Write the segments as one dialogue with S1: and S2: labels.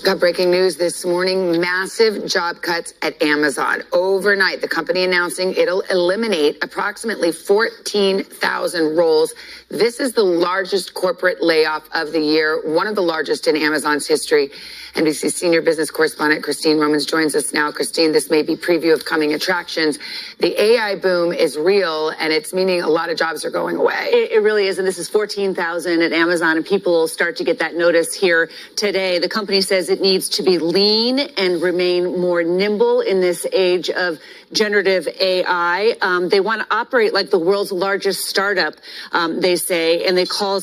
S1: Got breaking news this morning. Massive job cuts at Amazon. Overnight, the company announcing it'll eliminate approximately 14,000 roles. This is the largest corporate layoff of the year, one of the largest in Amazon's history. NBC senior business correspondent Christine Romans joins us now. Christine, this may be preview of coming attractions. The AI boom is real, and it's meaning a lot of jobs are going away.
S2: It really is, and this is 14,000 at Amazon, and people will start to get that notice here today. The company says it needs to be lean and remain more nimble in this age of generative AI. They want to operate like the world's largest startup, they say, and they call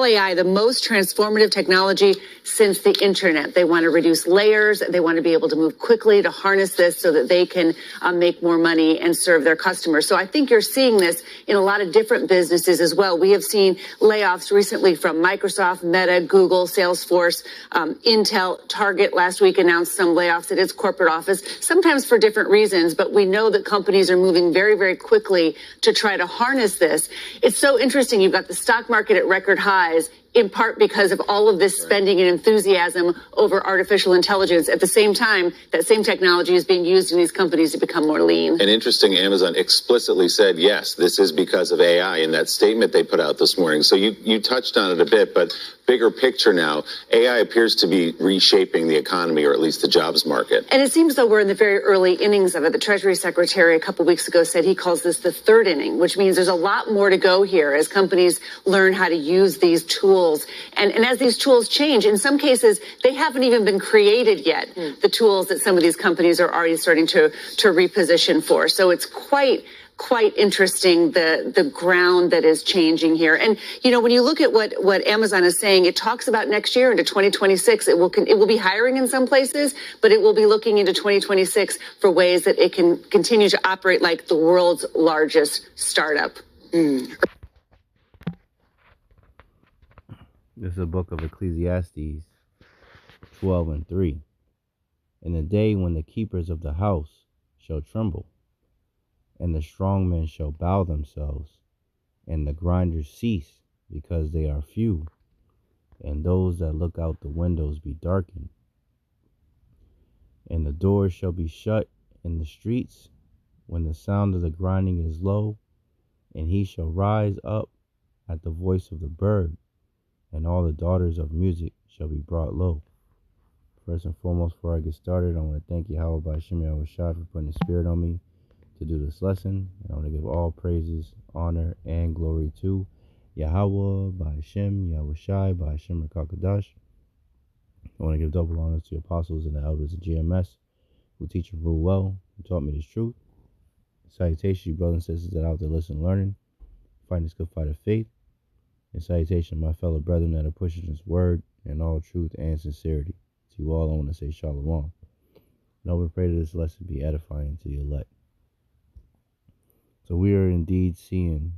S2: AI the most transformative technology since the internet. They want to reduce layers. They want to be able to move quickly to harness this so that they can make more money and serve their customers. So I think you're seeing this in a lot of different businesses as well. We have seen layoffs recently from Microsoft, Meta, Google, Salesforce, Intel. Target last week announced some layoffs at its corporate office, sometimes for different reasons, but we know that companies are moving very, very quickly to try to harness this. It's so interesting. You've got the stock market at record highs, in part because of all of this spending and enthusiasm over artificial intelligence. At the same time, that same technology is being used in these companies to become more lean.
S3: And interesting, Amazon explicitly said, yes, this is because of AI in that statement they put out this morning. So you touched on it a bit, but bigger picture now, AI appears to be reshaping the economy, or at least the jobs market.
S2: And it seems though we're in the very early innings of it. The Treasury Secretary a couple weeks ago said he calls this the third inning, which means there's a lot more to go here as companies learn how to use these tools. And as these tools change, in some cases, they haven't even been created yet, the tools that some of these companies are already starting to reposition for. So it's quite interesting, the ground that is changing here. And, you know, when you look at what Amazon is saying, it talks about next year into 2026, it will be hiring in some places, but it will be looking into 2026 for ways that it can continue to operate like the world's largest startup.
S4: This is the book of Ecclesiastes 12:3. In the day when the keepers of the house shall tremble, and the strong men shall bow themselves, and the grinders cease, because they are few, and those that look out the windows be darkened, and the doors shall be shut in the streets, when the sound of the grinding is low, and he shall rise up at the voice of the bird, and all the daughters of music shall be brought low. First and foremost, before I get started, I want to thank Yahawah, Bahasham, Yahawashi for putting the spirit on me to do this lesson. And I want to give all praises, honor, and glory to Yahawah, Bahasham, Yahawashi, Bahasham, Rakakadash. I want to give double honors to the apostles and the elders of GMS who teach and rule well, who taught me this truth. Salutations, you brothers and sisters that are out there listening and learning, fighting this good fight of faith. And salutation, my fellow brethren that are pushing this word in all truth and sincerity. To you all, I want to say shalom. And I would pray that this lesson be edifying to the elect. So we are indeed seeing,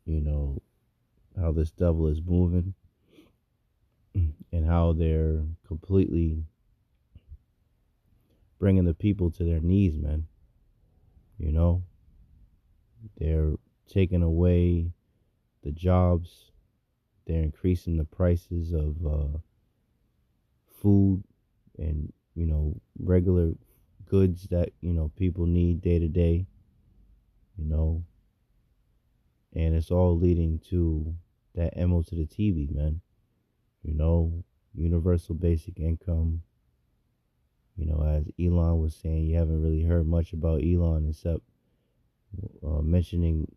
S4: you know, how this devil is moving and how they're completely bringing the people to their knees, man. You know, they're taking away the jobs. They're increasing the prices of food and, you know, regular goods that, you know, people need day to day, you know, and it's all leading to that MO to the TV, man. You know, universal basic income. You know, as Elon was saying, you haven't really heard much about Elon except mentioning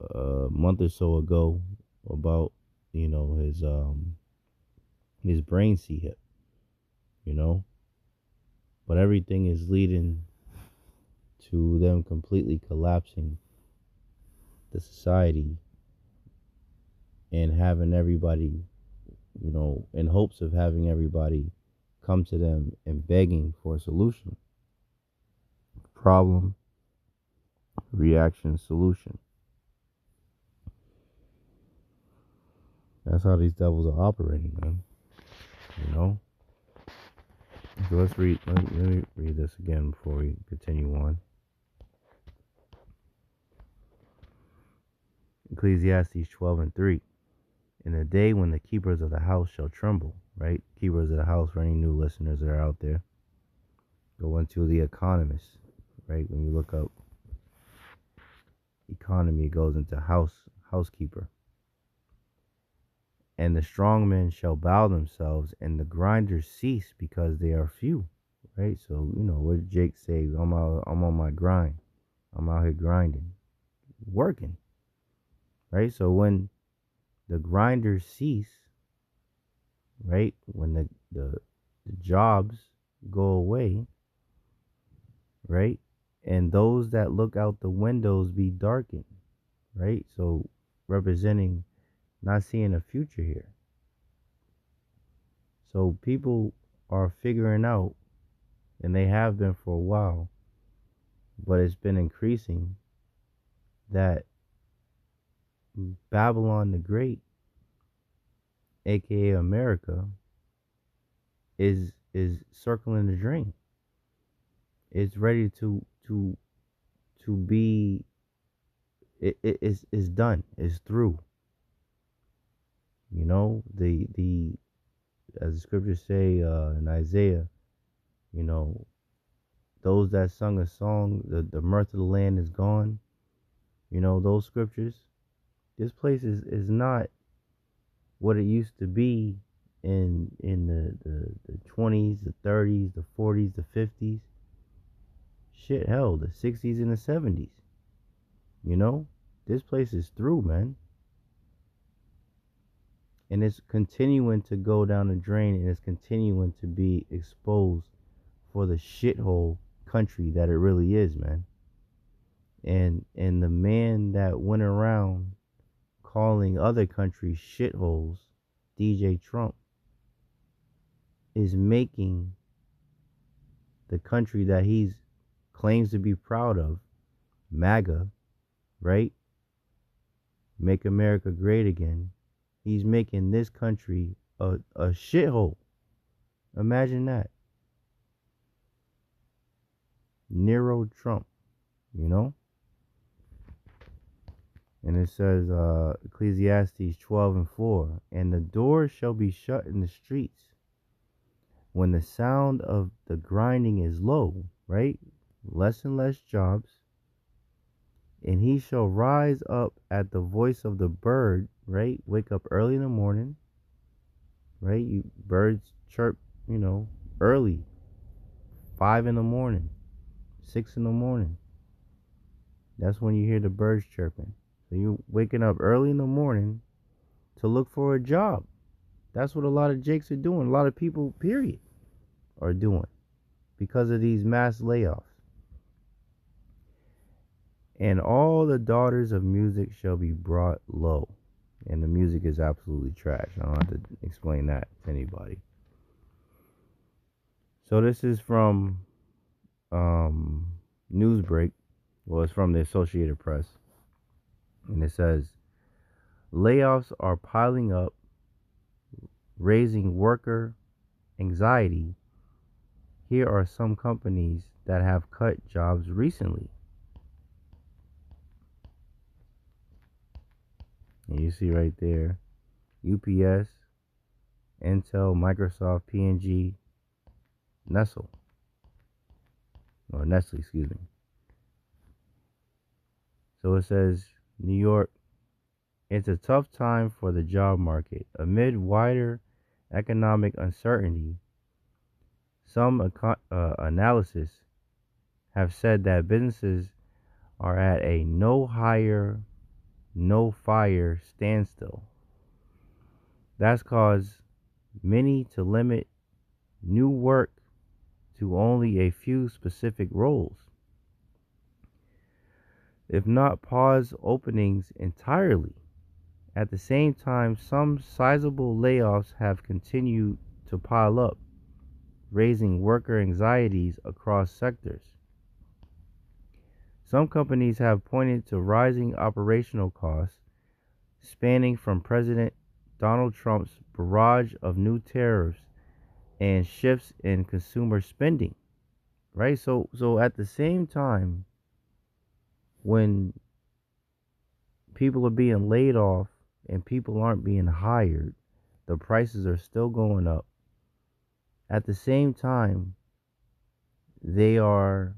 S4: a month or so ago about, you know, his brain hit, you know, but everything is leading to them completely collapsing the society and having everybody, you know, in hopes of having everybody come to them and begging for a solution. Problem, reaction, solution. That's how these devils are operating, man. You know? So let me read this again before we continue on. Ecclesiastes 12:3. In the day when the keepers of the house shall tremble, right? Keepers of the house, for any new listeners that are out there, go into The Economist, right? When you look up economy, it goes into housekeeper. And the strong men shall bow themselves, and the grinders cease because they are few, right? So, what did Jake say? I'm on my grind. I'm out here grinding, working, right? So when the grinders cease, right? When the jobs go away, right? And those that look out the windows be darkened, right? So representing not seeing a future here. So people are figuring out, and they have been for a while, but it's been increasing, that Babylon the Great, aka America, is circling the drain. It's ready to be. It's done. It's through. The as the scriptures say in Isaiah, those that sung a song, the mirth of the land is gone. Those scriptures. This place is not what it used to be in the 20s, the 30s, the 40s, the 50s. Shit, hell, the 60s and the 70s. This place is through, man. And it's continuing to go down the drain, and it's continuing to be exposed for the shithole country that it really is, man. And the man that went around calling other countries shitholes, DJ Trump, is making the country that he claims to be proud of, MAGA, right? Make America Great Again. He's making this country a shithole. Imagine that. Nero Trump, And it says, Ecclesiastes 12:4, and the doors shall be shut in the streets when the sound of the grinding is low, right? Less and less jobs. And he shall rise up at the voice of the bird, right? Wake up early in the morning, right? Birds chirp, early, 5 in the morning, 6 in the morning. That's when you hear the birds chirping. So you're waking up early in the morning to look for a job. That's what a lot of jakes are doing. A lot of people, period, are doing because of these mass layoffs. And all the daughters of music shall be brought low. And the music is absolutely trash. I don't have to explain that to anybody. So this is from Newsbreak. Well, it's from the Associated Press. And it says, layoffs are piling up, raising worker anxiety. Here are some companies that have cut jobs recently. And you see right there, UPS, Intel, Microsoft, P&G, Nestle, excuse me. So it says, New York, it's a tough time for the job market. Amid wider economic uncertainty, some analysis have said that businesses are at a no hire, no fire standstill. That's caused many to limit new work to only a few specific roles, if not pause openings entirely. At the same time, some sizable layoffs have continued to pile up, raising worker anxieties across sectors. Some companies have pointed to rising operational costs, spanning from President Donald Trump's barrage of new tariffs and shifts in consumer spending. Right? So at the same time, when people are being laid off and people aren't being hired. The prices are still going up. At the same time, they are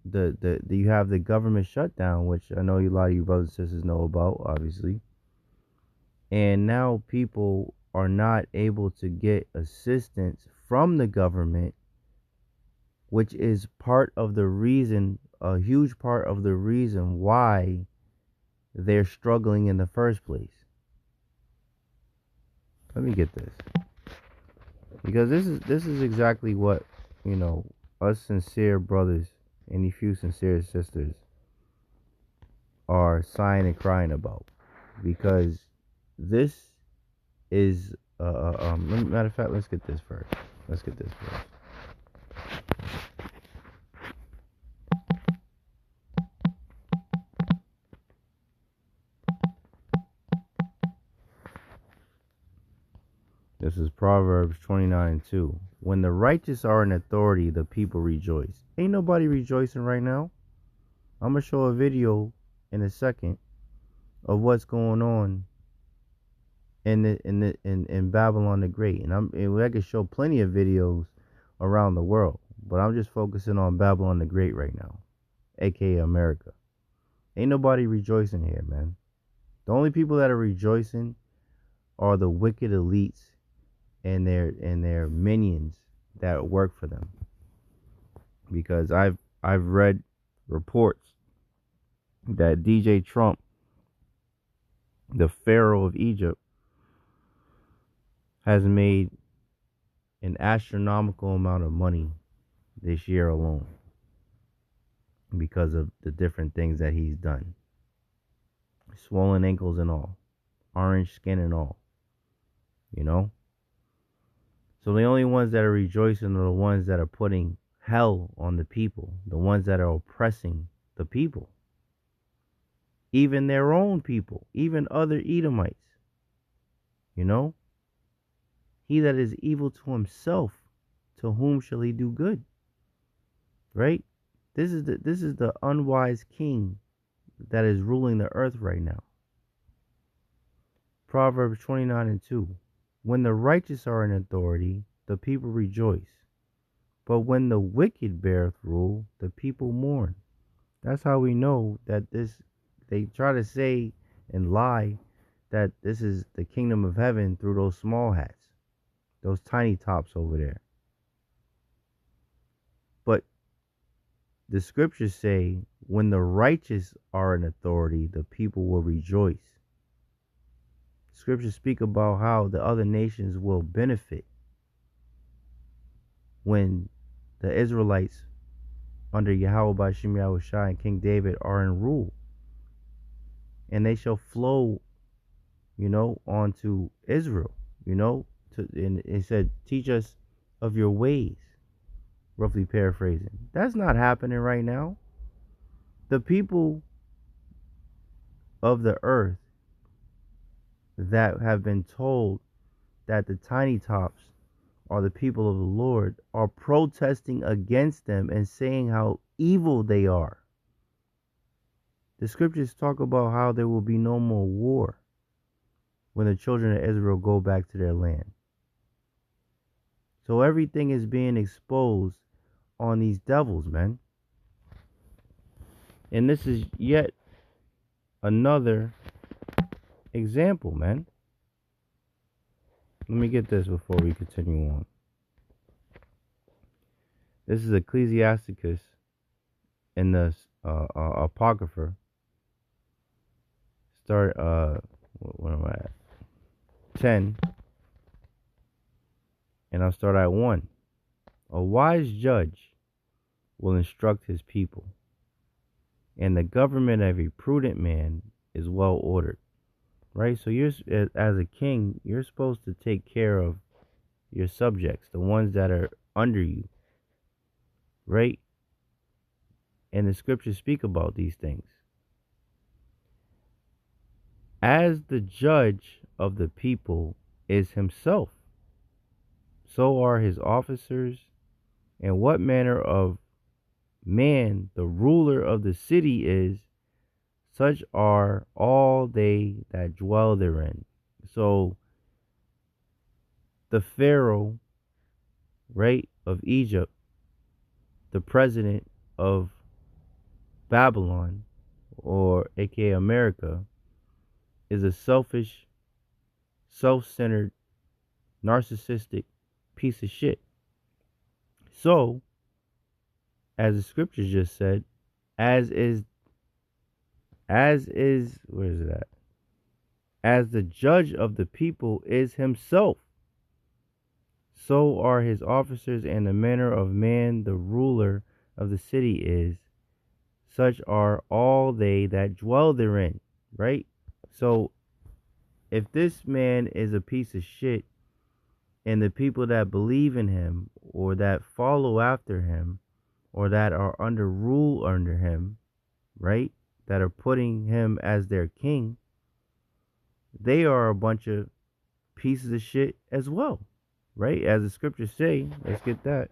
S4: you have the government shutdown, which I know a lot of you brothers and sisters know about, obviously. And now people are not able to get assistance from the government, which is part of the reason, a huge part of the reason why they're struggling in the first place. Let me get this. Because this is exactly what, us sincere brothers and a few sincere sisters are sighing and crying about. Because this is matter of fact, let's get this first. This is Proverbs 29:2. When the righteous are in authority, the people rejoice. Ain't nobody rejoicing right now. I'm gonna show a video in a second of what's going on in Babylon the Great, and I can show plenty of videos around the world, but I'm just focusing on Babylon the Great right now, aka America. Ain't nobody rejoicing here, man. The only people that are rejoicing are the wicked elites and their minions that work for them. Because I've read reports that DJ Trump, the Pharaoh of Egypt, has made an astronomical amount of money this year alone because of the different things that he's done. Swollen ankles and all, orange skin and all, So the only ones that are rejoicing are the ones that are putting hell on the people, the ones that are oppressing the people, even their own people, even other Edomites. He that is evil to himself, to whom shall he do good? Right? This is the unwise king that is ruling the earth right now. Proverbs 29:2. When the righteous are in authority, the people rejoice. But when the wicked beareth rule, the people mourn. That's how we know that they try to say and lie that this is the kingdom of heaven through those small hats, those tiny tops over there. But the scriptures say, when the righteous are in authority, the people will rejoice. Scriptures speak about how the other nations will benefit when the Israelites under Yahawah, Bahasham, Yahawashi, and King David are in rule. And they shall flow, onto Israel, and it said, teach us of your ways, roughly paraphrasing. That's not happening right now. The people of the earth that have been told that the tiny tops are the people of the Lord are protesting against them and saying how evil they are. The scriptures talk about how there will be no more war when the children of Israel go back to their land. So everything is being exposed on these devils, man. And this is yet another example, man. Let me get this before we continue on. This is Ecclesiasticus in the Apocrypha. Start, where am I at? 10. And I'll start at 1. A wise judge will instruct his people, and the government of a prudent man is well ordered. Right? So you're, as a king, you're supposed to take care of your subjects, the ones that are under you. Right? And the scriptures speak about these things. As the judge of the people is himself, so are his officers, and what manner of man the ruler of the city is, Such are all they that dwell therein. So the Pharaoh, right, of Egypt, the president of Babylon, or aka America, is a selfish, self-centered, narcissistic piece of shit. So, as the scriptures just said, as is where is it at? As the judge of the people is himself, so are his officers, and the manner of man the ruler of the city is, such are all they that dwell therein. Right? So if this man is a piece of shit, and the people that believe in him or that follow after him or that are under rule under him, right, that are putting him as their king, they are a bunch of pieces of shit as well, right? As the scriptures say, let's get that.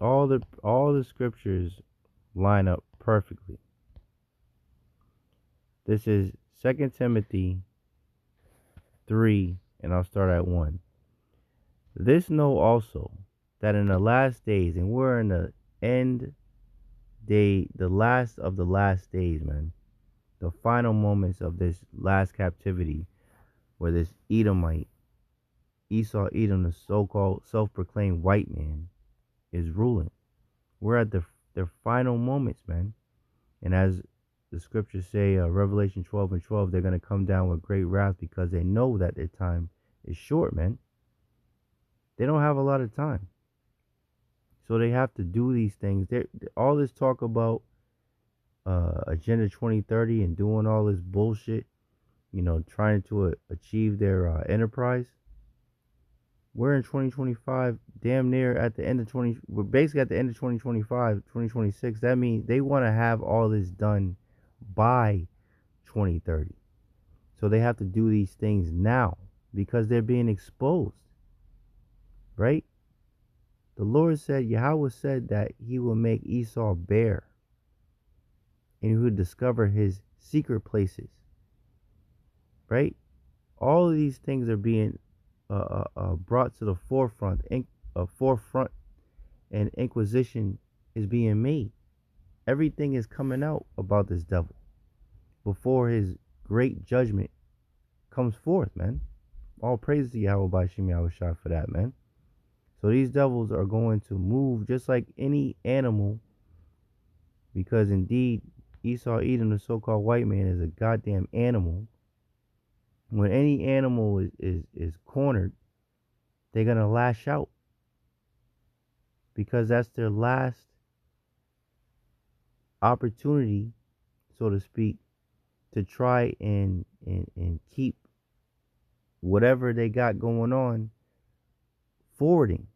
S4: All the scriptures line up perfectly. This is 2 Timothy 3, and I'll start at 1. This know also, that in the last days, and we're in the end day, the last of the last days, man, the final moments of this last captivity, where this Edomite, Esau Edom, the so-called self-proclaimed white man, is ruling. We're at their final moments, man. And as the scriptures say, Revelation 12:12, they're going to come down with great wrath because they know that their time is short, man. They don't have a lot of time. So they have to do these things. All this talk about Agenda 2030 and doing all this bullshit, trying to achieve their enterprise. We're in 2025, damn near at the end of we're basically at the end of 2025, 2026. That means they want to have all this done by 2030. So they have to do these things now because they're being exposed, right? The Lord said, Yahawah said that he will make Esau bare and he would discover his secret places, right? All of these things are being brought to the forefront, and inquisition is being made. Everything is coming out about this devil before his great judgment comes forth, man. All praise to Yahawah Bahasham Yahawashi for that, man. So these devils are going to move just like any animal, because indeed Esau Edom, the so-called white man, is a goddamn animal. When any animal is cornered, they're going to lash out because that's their last opportunity, so to speak, to try and keep whatever they got going on forwarding,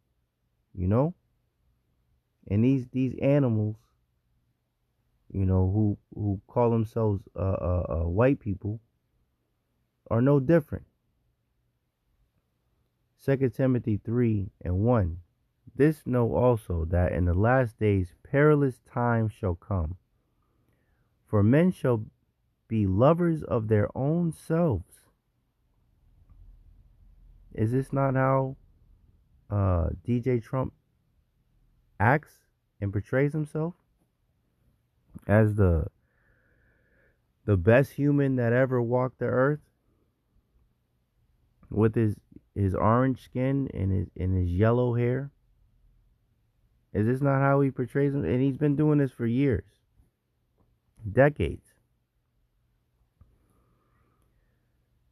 S4: and these animals, who call themselves white people, are no different. 2 Timothy 3:1. This know also, that in the last days perilous times shall come. For men shall be lovers of their own selves. Is this not how DJ Trump acts and portrays himself? As the best human that ever walked the earth, with his orange skin and his yellow hair? Is this not how he portrays him? And he's been doing this for years, decades.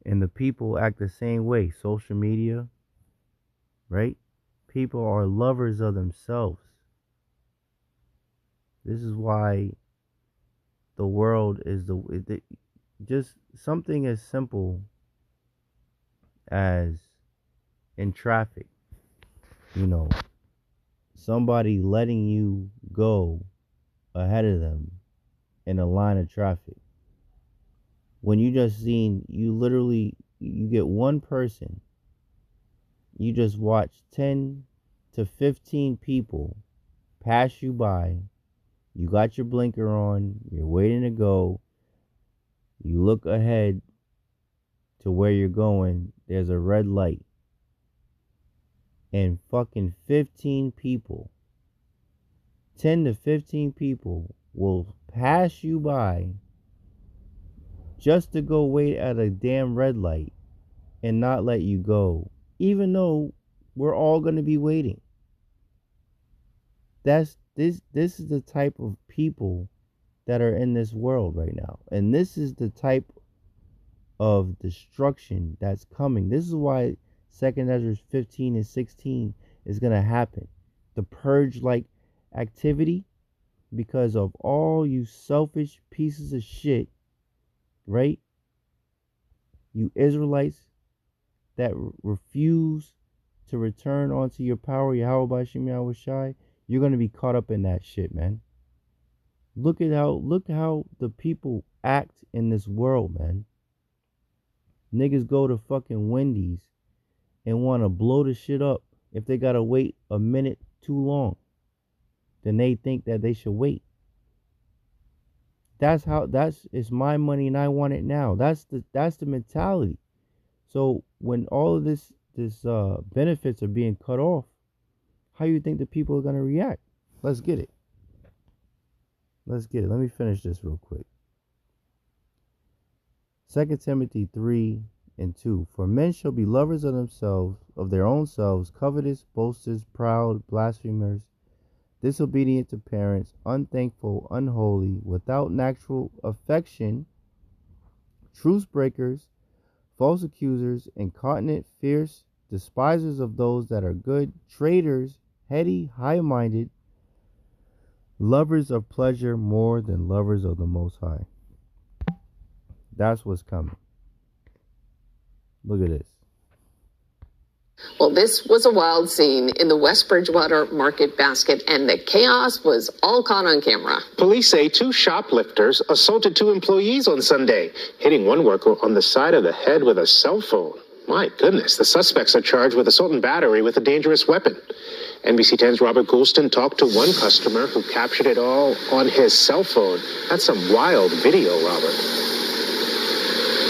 S4: And the people act the same way. Social media, right? People are lovers of themselves. This is why the world is just something as simple as in traffic, somebody letting you go ahead of them in a line of traffic. When you just seen, you get one person You just watch 10 to 15 people pass you by. You got your blinker on. You're waiting to go. You look ahead to where you're going. There's a red light. And fucking 15 people, 10 to 15 people will pass you by just to go wait at a damn red light and not let you go, even though we're all going to be waiting. This is the type of people that are in this world right now. And this is the type of destruction that's coming. This is why 2nd Ezra 15 and 16 is going to happen. The purge-like activity, because of all you selfish pieces of shit, right? You Israelites that refuse to return onto your power, Yahawashi, you're going to be caught up in that shit, man. Look how the people act in this world, man. Niggas go to fucking Wendy's and want to blow the shit up if they got to wait a minute too long. Then they think that they should wait. It's my money and I want it now. That's the mentality. So when all of this benefits are being cut off, how you think the people are going to react? Let's get it. Let me finish this real quick. 2 Timothy 3 and 2. For men shall be lovers of themselves, of their own selves, covetous, boasters, proud, blasphemers, disobedient to parents, unthankful, unholy, without natural affection, truce breakers, false accusers, incontinent, fierce, despisers of those that are good, traitors, heady, high-minded, lovers of pleasure more than lovers of the Most High. That's what's coming. Look at this.
S5: Well, this was a wild scene in the West Bridgewater market basket, and the chaos was all caught on camera.
S6: Police say 2 shoplifters assaulted 2 employees on Sunday, hitting one worker on the side of the head with a cell phone. My goodness, the suspects are charged with assault and battery with a dangerous weapon. NBC 10's Robert Goulston talked to one customer who captured it all on his cell phone. That's some wild video, Robert.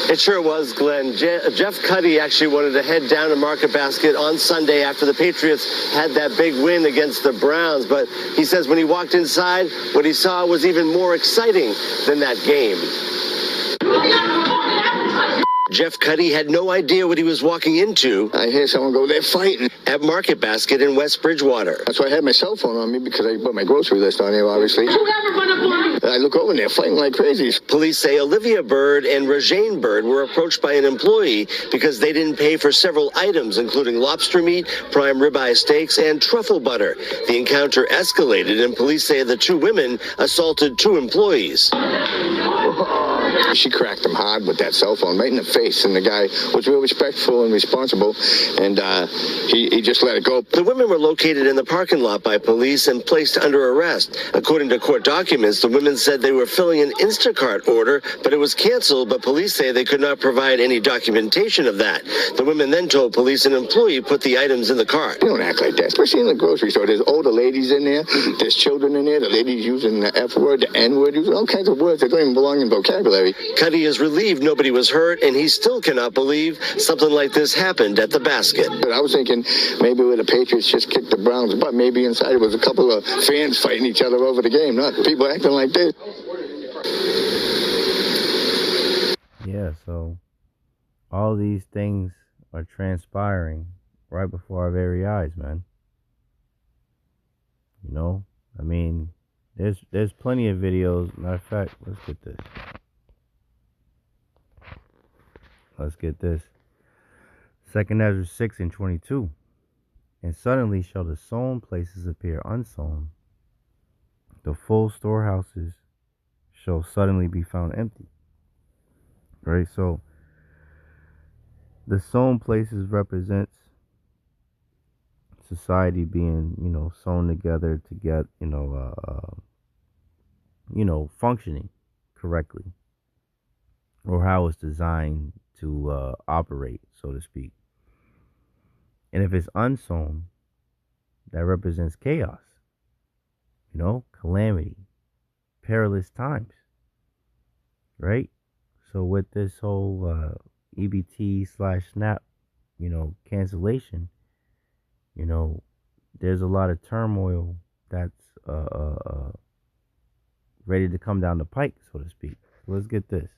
S7: It sure was, Glenn. Jeff Cuddy actually wanted to head down to Market Basket on Sunday after the Patriots had that big win against the Browns. But he says when he walked inside, what he saw was even more exciting than that game. Jeff Cuddy had no idea what he was walking into.
S8: I hear someone go, they're fighting.
S7: At Market Basket in West Bridgewater.
S8: That's why I had my cell phone on me, because I put my grocery list on there, obviously. I look over and they're fighting like crazies.
S7: Police say Olivia Bird and Rajane Bird were approached by an employee because they didn't pay for several items, including lobster meat, prime ribeye steaks, and truffle butter. The encounter escalated, and police say the 2 women assaulted 2 employees.
S8: She cracked him hard with that cell phone right in the face, and the guy was real respectful and responsible, and he just let it go.
S7: The women were located in the parking lot by police and placed under arrest. According to court documents, the women said they were filling an Instacart order, but it was canceled, but police say they could not provide any documentation of that. The women then told police an employee put the items in the cart.
S8: You don't act like that, especially in the grocery store. There's older ladies in there, there's children in there, the ladies using the F word, the N word, using all kinds of words that don't even belong in vocabulary.
S7: Cuddy is relieved nobody was hurt, and he still cannot believe something like this happened at the basket.
S8: But I was thinking maybe where the Patriots just kicked the Browns' butt, maybe inside it was a couple of fans fighting each other over the game, not people acting like this.
S4: Yeah, so all these things are transpiring right before our very eyes, man. You know, I mean, there's plenty of videos. Matter of fact, let's get this. Let's get this. 2nd Ezra 6 and 22. And suddenly shall the sown places appear unsown. The full storehouses shall suddenly be found empty. Right? So the sown places represents society being, sewn together to get, functioning correctly, or how it's designed to operate, so to speak. And if it's unsown, that represents chaos, calamity, perilous times, right? So with this whole EBT/SNAP, cancellation, there's a lot of turmoil that's ready to come down the pike, so to speak. So let's get this.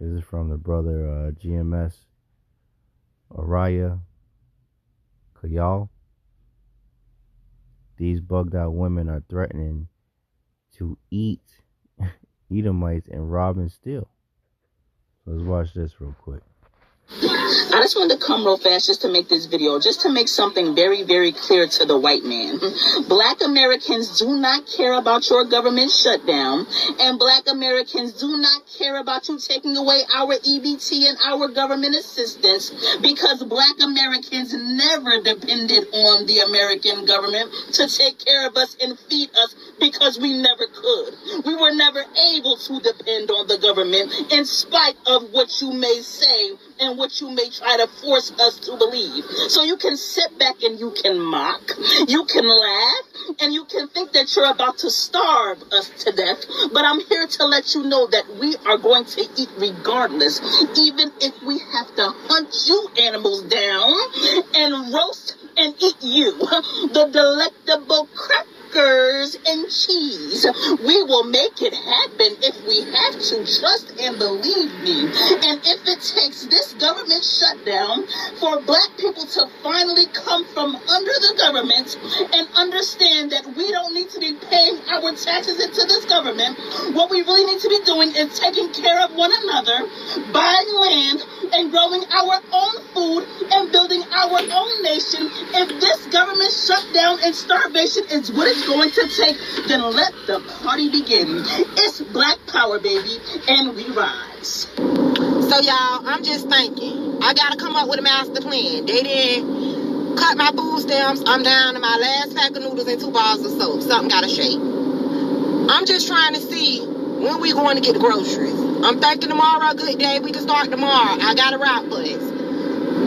S4: This is from the brother GMS Araya Kayal. These bugged out women are threatening to eat Edomites and rob and steal. Let's watch this real quick.
S9: I just wanted to come real fast just to make this video, just to make something very, very clear to the white man. Black Americans do not care about your government shutdown, and Black Americans do not care about you taking away our EBT and our government assistance, because Black Americans never depended on the American government to take care of us and feed us, because we never could. We were never able to depend on the government, in spite of what you may say and what you may try to force us to believe. So you can sit back and you can mock, you can laugh, and you can think that you're about to starve us to death. But I'm here to let you know that we are going to eat regardless, even if we have to hunt you animals down and roast and eat you. The delectable crackers and cheese. We will make it happen if we have to. Trust and believe me. And if it takes this government shutdown for Black people to finally come from under the government and understand that we don't need to be paying our taxes into this government, what we really need to be doing is taking care of one another, buying land, and growing our own food and building our own nation. If this government shutdown and starvation is what it's going to take, then let the party begin. It's Black power, baby, and we rise.
S10: So y'all, I'm just thinking, I gotta come up with a master plan. They didn't cut my food stamps. I'm down to my last pack of noodles and 2 bars of soap. Something gotta shake. I'm just trying to see when we going to get the groceries. I'm thinking tomorrow a good day. We can start tomorrow. I got a route for this.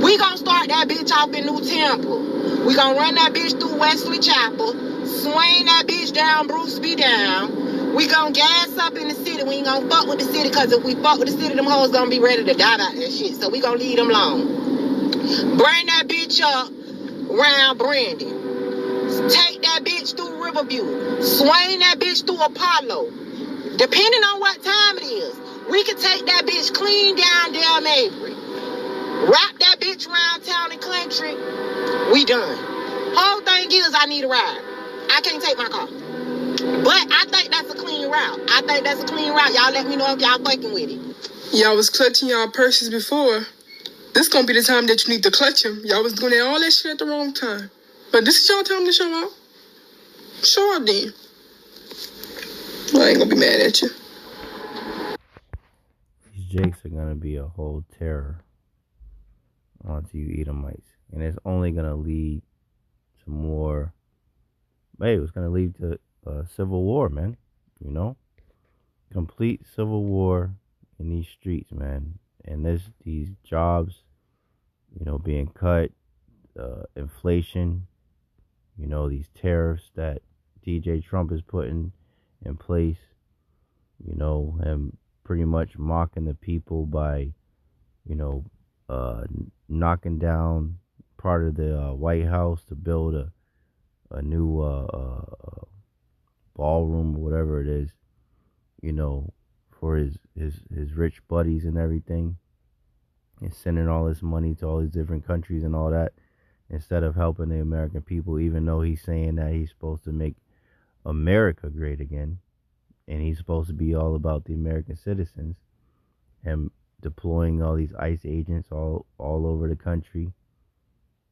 S10: We gonna start that bitch off in New Temple. We gonna run that bitch through Wesley Chapel, swing that bitch down Bruce B. down. We gonna gas up in the city. We ain't gonna fuck with the city, because if we fuck with the city, them hoes gonna be ready to die about that shit. So we gonna leave them alone. Bring that bitch up round Brandy. Take that bitch through Riverview. Swing that bitch through Apollo. Depending on what time it is, we can take that bitch clean down Del Mabry. Wrap that bitch around town and country. We done. Whole thing is, I need a ride. I can't take my car. But I think that's a clean route. Y'all let me know if y'all fucking with it.
S11: Y'all was clutching y'all purses before. This gonna be the time that you need to clutch them. Y'all was doing all that shit at the wrong time. But this is y'all time to show out. Show out then. I ain't gonna be mad at you.
S4: These Jakes are gonna be a whole terror onto you Edomites. And it's only gonna lead to more. Hey, it's gonna lead to civil war, man. Complete civil war in these streets, man. And these jobs, being cut, inflation, these tariffs that DJ Trump is putting in place, him pretty much mocking the people by, knocking down part of the White House to build a new ballroom or whatever it is, for his rich buddies and everything, and sending all this money to all these different countries and all that, instead of helping the American people, even though he's saying that he's supposed to make America great again, and he's supposed to be all about the American citizens, and deploying all these ICE agents all over the country,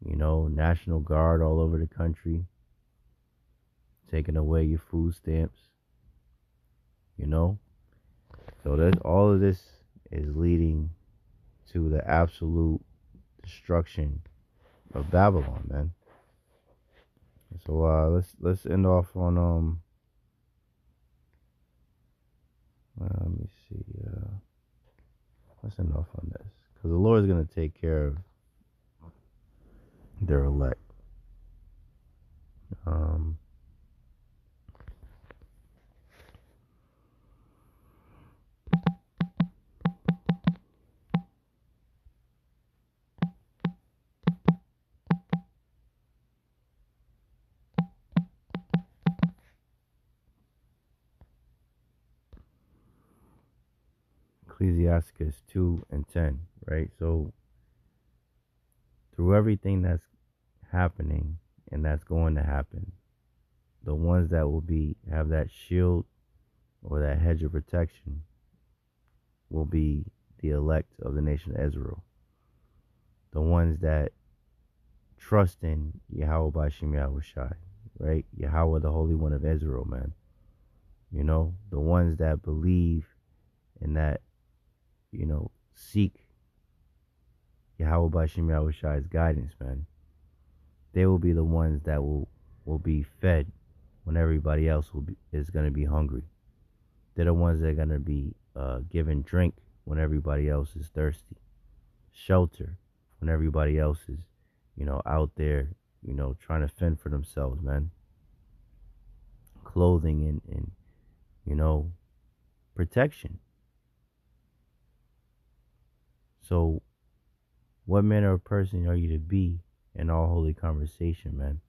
S4: National Guard all over the country, taking away your food stamps, So all of this is leading to the absolute destruction of Babylon, man. So let's end off on let me see. Let's end off on this. Because the Lord is going to take care of their elect. Ecclesiastes 2 and 10, right? So through everything that's happening and that's going to happen, the ones that will have that shield or that hedge of protection will be the elect of the nation of Israel. The ones that trust in Yahawah Bahasham Yahawashi, right? Yahawah, the Holy One of Israel, man. You know, the ones that believe and that, you know, seek Yahawah Bahasham Yahawashi's guidance, man. They will be the ones that will be fed when everybody else is going to be hungry. They're the ones that are going to be given drink when everybody else is thirsty. Shelter when everybody else is, you know, out there, you know, trying to fend for themselves, man. Clothing and you know, protection. So what manner of person are you to be in all holy conversation, man?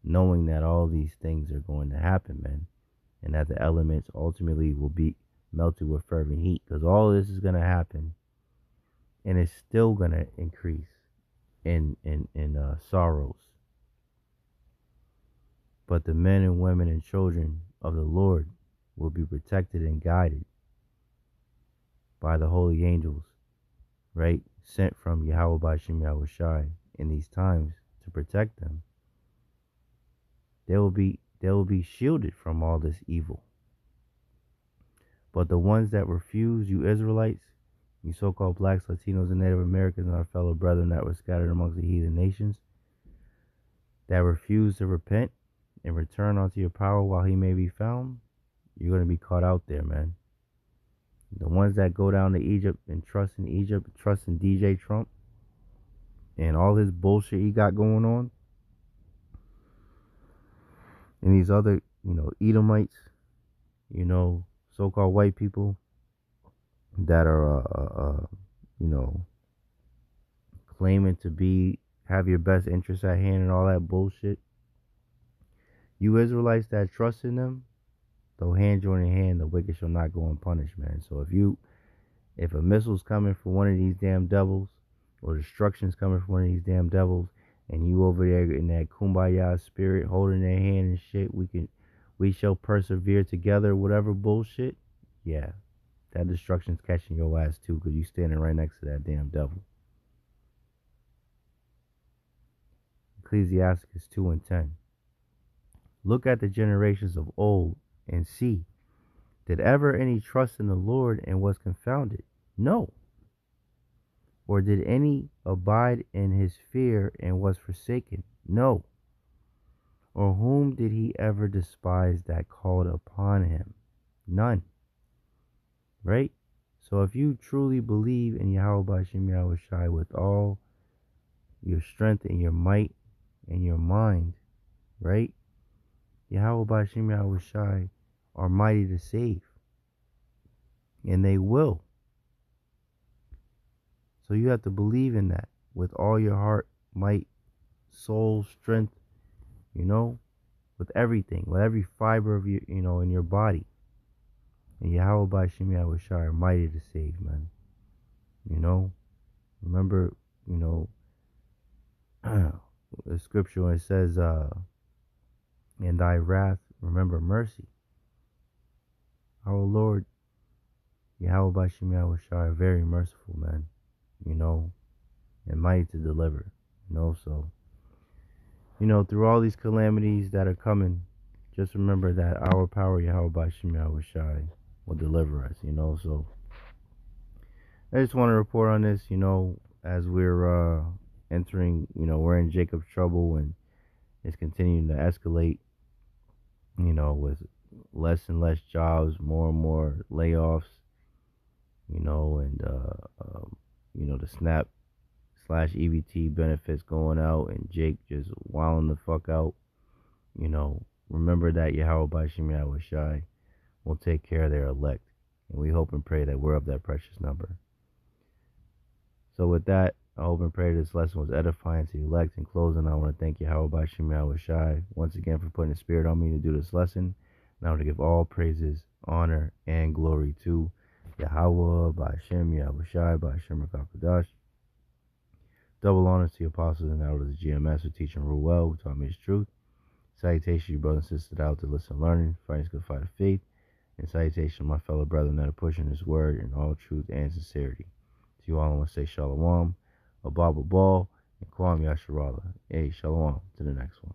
S4: Knowing that all these things are going to happen, man. And that the elements ultimately will be melted with fervent heat. Because all this is going to happen. And it's still going to increase in sorrows. But the men and women and children of the Lord will be protected and guided by the holy angels, right? Sent from Yahawah Bahasham Yahawashi in these times to protect them. They will be shielded from all this evil. But the ones that refuse, you Israelites, you so-called blacks, Latinos, and Native Americans, and our fellow brethren that were scattered amongst the heathen nations, that refuse to repent and return unto your power while he may be found, you're going to be caught out there, man. The ones that go down to Egypt and trust in Egypt, trust in DJ Trump and all his bullshit he got going on, and these other, you know, Edomites, you know, so-called white people that are, you know, claiming to have your best interests at hand and all that bullshit. You Israelites that trust in them, though hand join in hand, the wicked shall not go unpunished, man. So if a missile's coming from one of these damn devils, or destruction's coming from one of these damn devils, and you over there in that kumbaya spirit holding their hand and shit, we shall persevere together, whatever bullshit, yeah, that destruction's catching your ass too, because you standing right next to that damn devil. Ecclesiastes 2 and 10. Look at the generations of old and see, did ever any trust in the Lord and was confounded? No. Or did any abide in his fear and was forsaken? No. Or whom did he ever despise that called upon him? None. Right? So if you truly believe in Yahawah Bahasham Yahawashi with all your strength and your might and your mind, right? Yahawah Bahasham Yahawashi are mighty to save. And they will. So you have to believe in that with all your heart, might, soul, strength, you know, with everything, with every fiber of your, you know, in your body. And Yahawah Bahasham Yahawashi are mighty to save, man. You know, remember, you know, the scripture when it says, in thy wrath, remember mercy. Our Lord, Yahawah Bahasham Yahawashi are very merciful, man. You know, and mighty to deliver, you know, so, you know, through all these calamities that are coming, just remember that our power, Yahawah Bahasham Yahawashi, will deliver us, you know, so, I just want to report on this, you know, as we're, entering, you know, we're in Jacob's trouble, and it's continuing to escalate, you know, with less and less jobs, more and more layoffs, you know, and, the SNAP/EBT benefits going out and Jake just wilding the fuck out. Remember that Yahawah Bahasham Yahawashi will take care of their elect. And we hope and pray that we're of that precious number. So with that, I hope and pray this lesson was edifying to the elect. In closing, I want to thank Yahawah Bahasham Yahawashi once again for putting the spirit on me to do this lesson. And I want to give all praises, honor, and glory to Yahawah Bahasham Yahawashi Bahasham Rakakadash. Double honors to the apostles and elders of GMS who teach and rule well, who taught me his truth. Salutations to you brothers and sisters out to listen and learning, fighting this good fight of faith. And salutations to my fellow brethren that are pushing his word in all truth and sincerity. To you all, I want to say shalom, Ababa Ball, and Kwam Yasharala. Hey, shalom. To the next one.